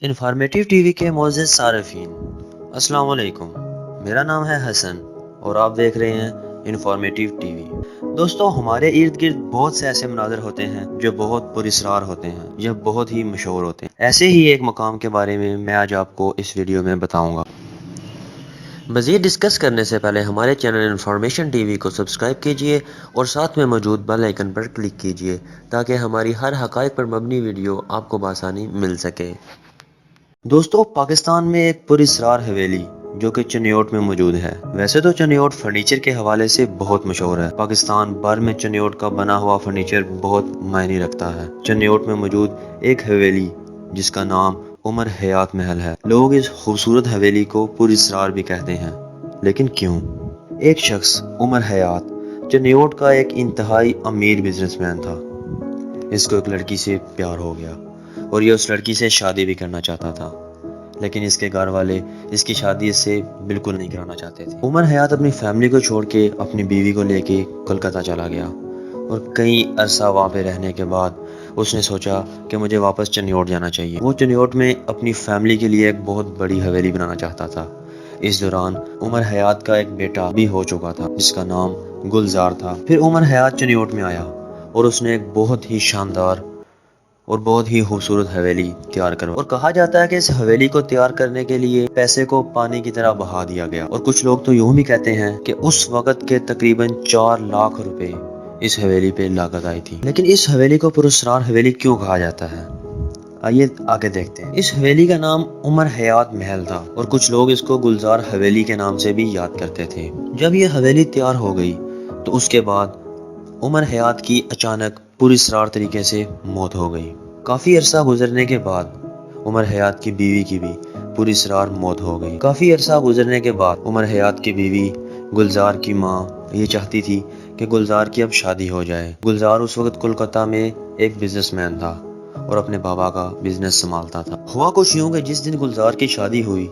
Informative T V کے معزز صارفین، السلام علیکم۔ میرا نام ہے حسن اور آپ دیکھ رہے ہیں انفارمیٹیو ٹی وی۔ دوستو، ہمارے ارد گرد بہت سے ایسے مناظر ہوتے ہیں جو بہت پراسرار ہوتے ہیں یا بہت ہی مشہور ہوتے ہیں۔ ایسے ہی ایک مقام کے بارے میں آج آپ کو اس ویڈیو میں بتاؤں گا۔ مزید ڈسکس کرنے سے پہلے ہمارے چینل انفارمیشن ٹی وی کو سبسکرائب کیجئے اور ساتھ میں موجود بیل آئیکن پر کلک کیجئے تاکہ ہماری ہر حقائق پر مبنی ویڈیو آپ کو بآسانی مل سکے۔ دوستو، پاکستان میں ایک پراسرار حویلی جو کہ چنیوٹ میں موجود ہے۔ ویسے تو چنیوٹ فرنیچر کے حوالے سے بہت مشہور ہے۔ پاکستان بھر میں چنیوٹ کا بنا ہوا فرنیچر بہت معنی رکھتا ہے۔ چنیوٹ میں موجود ایک حویلی جس کا نام عمر حیات محل ہے۔ لوگ اس خوبصورت حویلی کو پراسرار بھی کہتے ہیں، لیکن کیوں؟ ایک شخص عمر حیات چنیوٹ کا ایک انتہائی امیر بزنس مین تھا۔ اس کو ایک لڑکی سے پیار ہو گیا اور یہ اس لڑکی سے شادی بھی کرنا چاہتا تھا، لیکن اس کے گھر والے اس کی شادی سے بالکل نہیں کرانا چاہتے تھے۔ عمر حیات اپنی فیملی کو چھوڑ کے اپنی بیوی کو لے کے کولکتہ چلا گیا اور کئی عرصہ وہاں پہ رہنے کے بعد اس نے سوچا کہ مجھے واپس چنیوٹ جانا چاہیے۔ وہ چنیوٹ میں اپنی فیملی کے لیے ایک بہت بڑی حویلی بنانا چاہتا تھا۔ اس دوران عمر حیات کا ایک بیٹا بھی ہو چکا تھا جس کا نام گلزار تھا۔ پھر عمر حیات چنیوٹ میں آیا اور اس نے ایک بہت ہی شاندار اور بہت ہی خوبصورت حویلی تیار کروا، اور کہا جاتا ہے کہ اس حویلی کو تیار کرنے کے لیے پیسے کو پانی کی طرح بہا دیا گیا، اور کچھ لوگ تو یوں بھی کہتے ہیں کہ اس وقت کے تقریباً 4 لاکھ روپے اس حویلی پہ لاگت آئی تھی۔ لیکن اس حویلی کو پراسرار حویلی کیوں کہا جاتا ہے؟ آئیے آگے دیکھتے ہیں۔ اس حویلی کا نام عمر حیات محل تھا اور کچھ لوگ اس کو گلزار حویلی کے نام سے بھی یاد کرتے تھے۔ جب یہ حویلی تیار ہو گئی تو اس کے بعد عمر حیات کی اچانک پراسرار طریقے سے موت ہو گئی۔ کافی عرصہ گزرنے کے بعد عمر حیات کی بیوی کی بھی پراسرار موت ہو گئی۔ کافی عرصہ گزرنے کے بعد عمر حیات کی بیوی گلزار کی ماں یہ چاہتی تھی کہ گلزار کی اب شادی ہو جائے۔ گلزار اس وقت کولکتہ میں ایک بزنس مین تھا اور اپنے بابا کا بزنس سنبھالتا تھا۔ ہوا کچھ یوں کہ جس دن گلزار کی شادی ہوئی،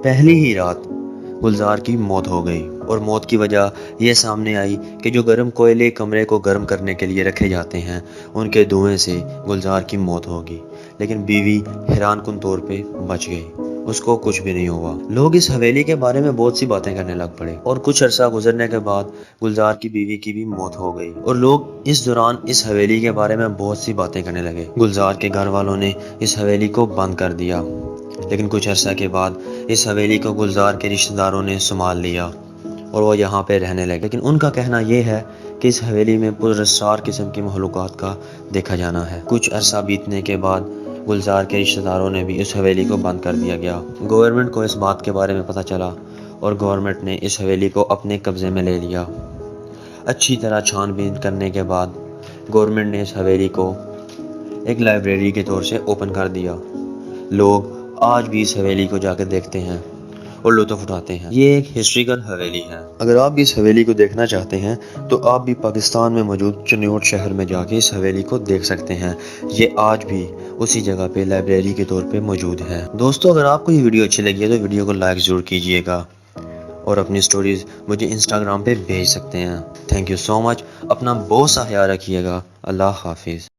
پہلی ہی رات گلزار کی موت ہو گئی، اور موت کی وجہ یہ سامنے آئی کہ جو گرم کوئلے کمرے کو گرم کرنے کے لیے رکھے جاتے ہیں ان کے دھوئیں سے گلزار کی موت ہوگی، لیکن بیوی حیران کن طور پہ بچ گئی، اس کو کچھ بھی نہیں ہوا۔ لوگ اس حویلی کے بارے میں بہت سی باتیں کرنے لگ پڑے اور کچھ عرصہ گزرنے کے بعد گلزار کی بیوی کی بھی موت ہو گئی، اور لوگ اس دوران اس حویلی کے بارے میں بہت سی باتیں کرنے لگے۔ گلزار کے گھر والوں نے اس حویلی کو بند کر دیا، لیکن کچھ عرصہ کے بعد اس حویلی کو گلزار کے رشتہ داروں نے سنبھال لیا اور وہ یہاں پہ رہنے لگے۔ لیکن ان کا کہنا یہ ہے کہ اس حویلی میں پراسرار قسم کی مخلوقات کا دیکھا جانا ہے۔ کچھ عرصہ بیتنے کے بعد گلزار کے رشتہ داروں نے بھی اس حویلی کو بند کر دیا گیا۔ گورنمنٹ کو اس بات کے بارے میں پتہ چلا اور گورنمنٹ نے اس حویلی کو اپنے قبضے میں لے لیا۔ اچھی طرح چھان بین کرنے کے بعد گورنمنٹ نے اس حویلی کو ایک لائبریری کے طور سے اوپن کر دیا۔ لوگ آج بھی اس حویلی کو جا کے دیکھتے ہیں اور لطف اٹھاتے ہیں۔ یہ ایک ہسٹوریکل حویلی ہے۔ اگر آپ بھی اس حویلی کو دیکھنا چاہتے ہیں تو آپ بھی پاکستان میں موجود چنیوٹ شہر میں جا کے اس حویلی کو دیکھ سکتے ہیں۔ یہ آج بھی اسی جگہ پہ لائبریری کے طور پہ موجود ہے۔ دوستو، اگر آپ کو یہ ویڈیو اچھی لگی ہے تو ویڈیو کو لائک ضرور کیجئے گا اور اپنی سٹوریز مجھے انسٹاگرام پہ بھیج سکتے ہیں۔ تھینک یو سو مچ۔ اپنا بہت سا خیال رکھیے گا۔ اللہ حافظ۔